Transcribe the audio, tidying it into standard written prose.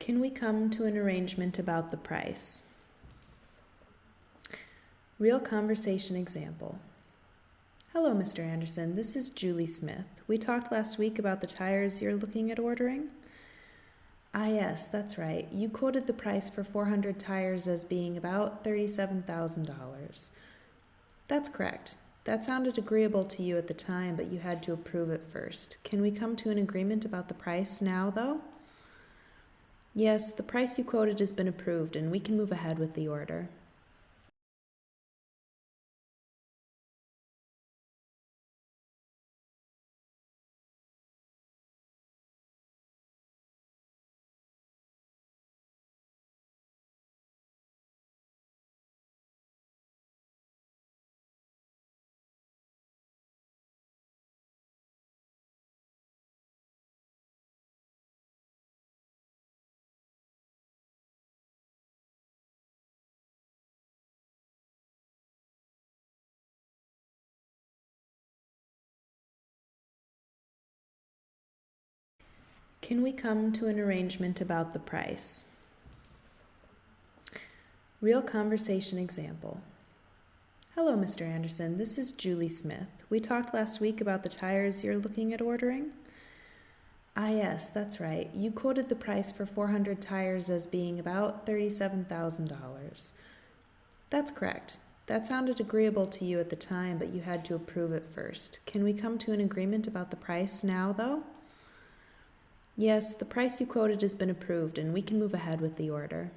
Can we come to an arrangement about the price? Real conversation example. Hello, Mr. Anderson. This is Julie Smith. We talked last week about the tires you're looking at ordering. Ah, yes, that's right. You quoted the price for 400 tires as being about $37,000. That's correct. That sounded agreeable to you at the time, but you had to approve it first. Can we come to an agreement about the price now, though? Yes, the price you quoted has been approved, and we can move ahead with the order. Can we come to an arrangement about the price? Real conversation example. Hello, Mr. Anderson. This is Julie Smith. We talked last week about the tires you're looking at ordering. Ah, yes, that's right. You quoted the price for 400 tires as being about $37,000. That's correct. That sounded agreeable to you at the time, but you had to approve it first. Can we come to an agreement about the price now, though? Yes, the price you quoted has been approved, and we can move ahead with the order.